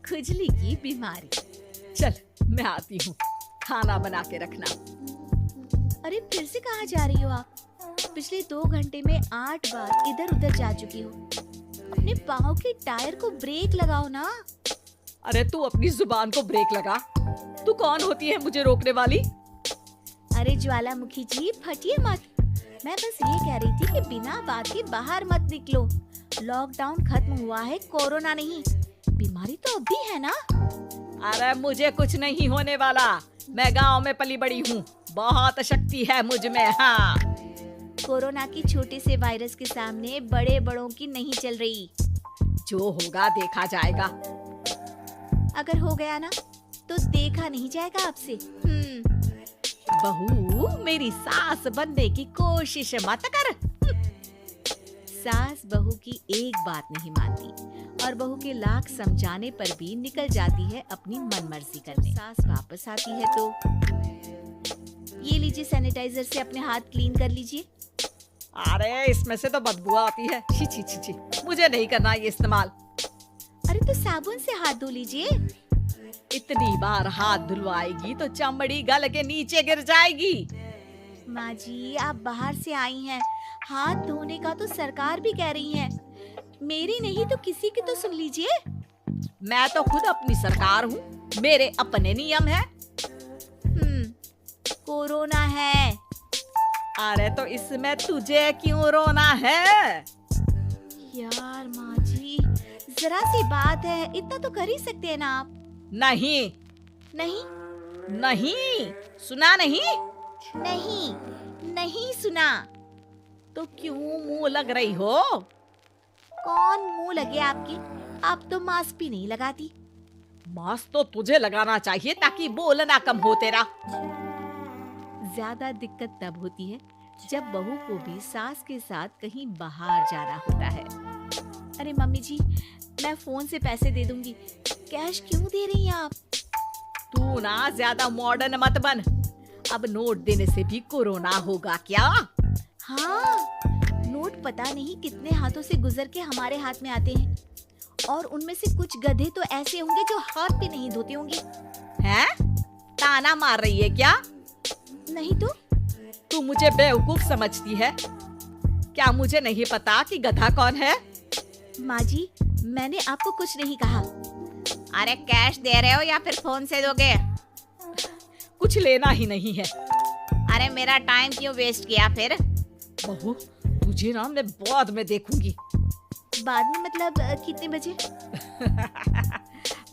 खुजली की बीमारी। चल मैं आती हूँ, खाना बना के रखना। अरे फिर से कहाँ जा रही हो आप? पिछले 2 घंटे में 8 बार इधर उधर जा चुकी हो। अपने पाँव के टायर को ब्रेक लगाओ ना। अरे तू अपनी जुबान को ब्रेक लगा। तू कौन होती है मुझे रोकने वाली? अरे ज्वालामुखी जी फटिए मत। मैं बस ये कह रही थी कि बिना बात के बाहर मत निकलो। लॉकडाउन खत्म हुआ है, कोरोना नहीं। बीमारी तो अब भी है ना। अरे मुझे कुछ नहीं होने वाला। मैं गांव में पली बड़ी हूँ, बहुत शक्ति है मुझ में। हाँ, कोरोना की छोटे से वायरस के सामने बड़े बड़ों की नहीं चल रही। जो होगा देखा जाएगा। अगर हो गया ना तो देखा नहीं जाएगा आपसे। बहू, मेरी सास बनने की कोशिश मत कर। सास बहू की एक बात नहीं मानती और बहू के लाख समझाने पर भी निकल जाती है अपनी मनमर्जी करने। सास वापस आती है तो ये लीजिए, सैनिटाइजर से अपने हाथ क्लीन कर लीजिए। अरे इसमें से तो बदबू आती है। छी छी छी छी, मुझे नहीं करना ये इस्तेमाल। अरे तो साबुन से हाथ धो लीजिए। इतनी बार हाथ धुलवाएगी तो चमड़ी गल के नीचे गिर जाएगी। माँ जी, आप बाहर से आई हैं, हाथ धोने का तो सरकार भी कह रही है। मेरी नहीं तो किसी की तो सुन लीजिए। मैं तो खुद अपनी सरकार हूँ, मेरे अपने नियम है। कोरोना है। अरे तो इसमें तुझे क्यों रोना है? यार माँ जी, जरा सी बात है, इतना तो कर ही सकते हैं ना आप। नहीं नहीं नहीं, सुना नहीं? नहीं नहीं सुना। तो क्यों मुंह लग रही हो? कौन मुंह लगे आपके? आप तो मास्क भी नहीं लगाती। मास्क तो तुझे लगाना चाहिए ताकि बोलना कम हो तेरा। ज्यादा दिक्कत तब होती है जब बहू को भी सास के साथ कहीं बाहर जाना होता है। अरे मम्मी जी, मैं फोन से पैसे दे दूंगी, कैश क्यों दे रही हैं आप? तू ना ज्यादा मॉडर्न मत बन। अब नोट देने से भी कोरोना होगा क्या? हाँ, नोट पता नहीं कितने हाथों से गुजर के हमारे हाथ में आते हैं और उनमें से कुछ गधे तो ऐसे होंगे जो हाथ भी नहीं धोते होंगे। हैं? ताना मार रही है क्या? नहीं तो। तू मुझे बेवकूफ समझती है क्या? मुझे नहीं पता कि गधा कौन है? माँ जी, मैंने आपको कुछ नहीं कहा। अरे कैश दे रहे हो या फिर फोन से दोगे? कुछ लेना ही नहीं है। अरे मेरा टाइम क्यों वेस्ट किया फिर? बहू, तुझे ना मैं बाद में देखूंगी। बाद में मतलब कितने बजे?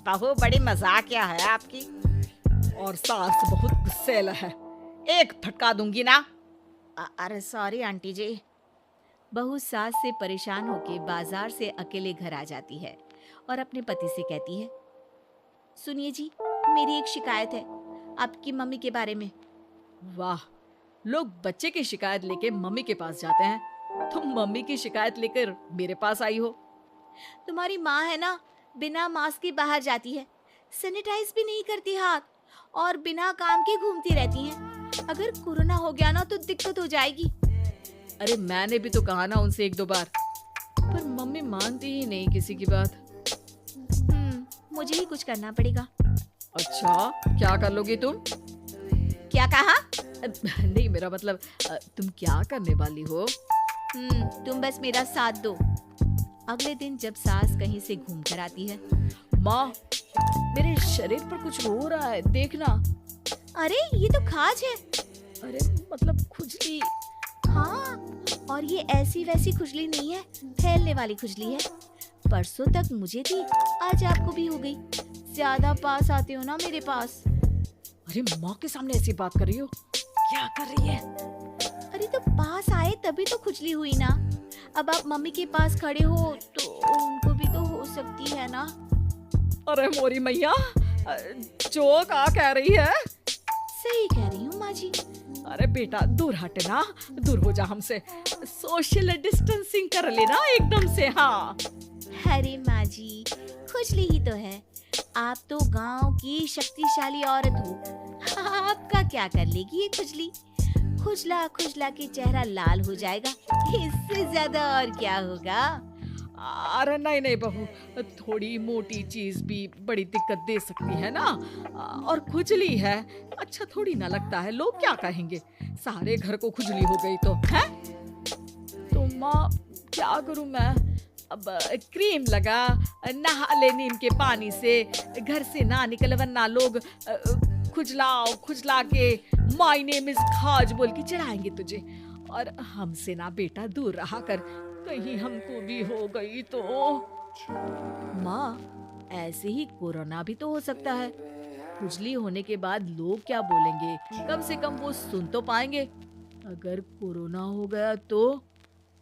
बहू बड़ी मजाकिया है आपकी। और सास बहुत गुस्सेल है, एक फटका दूंगी ना। अरे सॉरी आंटी जी। बहू सास से परेशान होके बाजार से अकेले घर आ जाती है और अपने पति से कहती है, सुनिए जी, मेरी एक शिकायत है आपकी मम्मी के बारे में। वाह, लोग बच्चे की शिकायत लेके मम्मी के पास जाते हैं, तुम मम्मी की शिकायत लेकर मेरे पास आई हो। तुम्हारी माँ है ना, बिना मास्क के बाहर जाती है, सैनिटाइज भी नहीं करती हाथ और बिना काम के घूमती रहती हैं। अगर कोरोना हो गया ना तो दिक्कत हो जाएगी। अरे मैंने भी तो कहा ना उनसे 1-2 बार, पर मम्मी मानती ही नहीं किसी की बात। मुझे ही कुछ करना पड़ेगा। अच्छा, क्या कर लोगी तुम? क्या कहा? नहीं, मेरा मतलब तुम क्या करने वाली हो? तुम बस मेरा साथ दो। अगले दिन जब सास कहीं से घूम कर आती है, माँ, मेरे शरीर पर कुछ हो रहा है, देखना। अरे ये तो खाज है। अरे मतलब खुजली। हाँ, और ये ऐसी वैसी खुजली नहीं है, फैलने वाली खुजली है। परसों तक मुझे थी, आज आपको भी हो गई। ज्यादा पास आते हो ना मेरे पास। अरे माँ के सामने ऐसी बात कर रही हो? क्या कर रही है? अरे तो पास आए तभी तो खुजली हुई ना। अब आप मम्मी के पास खड़े हो तो उनको भी तो हो सकती है ना। अरे मोरी मैया, जो क्या कह रही है? सही कह रही हूँ माँ जी। अरे बेटा, दूर हटना, दूर हो जा हमसे। सोशल डिस्टेंसिंग कर लेना एकदम से। हाँ। अरे माँ जी, खुजली ही तो है। आप तो गांव की शक्तिशाली औरत हो, आपका क्या कर लेगी ये खुजली? खुजला खुजला के चेहरा लाल हो जाएगा। इससे ज्यादा और क्या होगा? अरे नहीं नहीं बहू, थोड़ी मोटी चीज भी बड़ी दिक्कत दे सकती है ना। और खुजली है, अच्छा थोड़ी ना लगता है, लोग क्या कहेंगे? सारे घर को खुजली हो गई तो है। तो माँ क्या करूं मैं? अब क्रीम लगा, नहा ले नीम के पानी से, घर से ना निकल वरना लोग खुजला के माय नेम इज खाज बोल के चढ़ाएंगे तुझे। और हमसे ना बेटा दूर रहा कर, कहीं हमको भी हो गई तो। माँ, ऐसे ही कोरोना भी तो हो सकता है। खुजली होने के बाद लोग क्या बोलेंगे, कम से कम वो सुन तो पाएंगे। अगर कोरोना हो गया तो?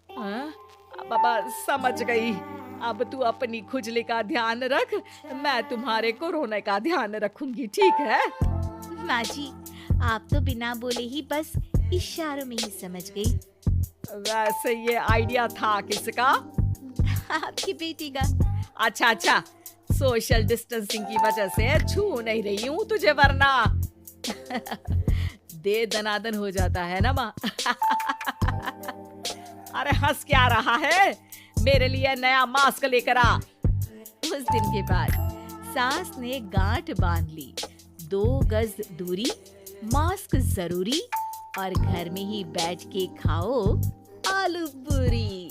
हाँ? बाबा समझ गई, अब तू अपनी खुजली का ध्यान रख, मैं तुम्हारे कोरोना का ध्यान रखूंगी, ठीक है? माँ जी, आप तो बिना बोले ही बस इशारों में ही समझ गई। वैसे ये आइडिया था किसका? आपकी बेटी का। अच्छा अच्छा, सोशल डिस्टेंसिंग की वजह से छू नहीं रही हूँ तुझे, वरना दे दनादन हो जाता है ना माँ। अरे हंस क्या रहा है? मेरे लिए नया मास्क लेकर आ। उस दिन के बाद सास ने गांठ बांध ली। 2 गज दूरी, मास्क जरूरी, और घर में ही बैठ के खाओ आलू पूरी।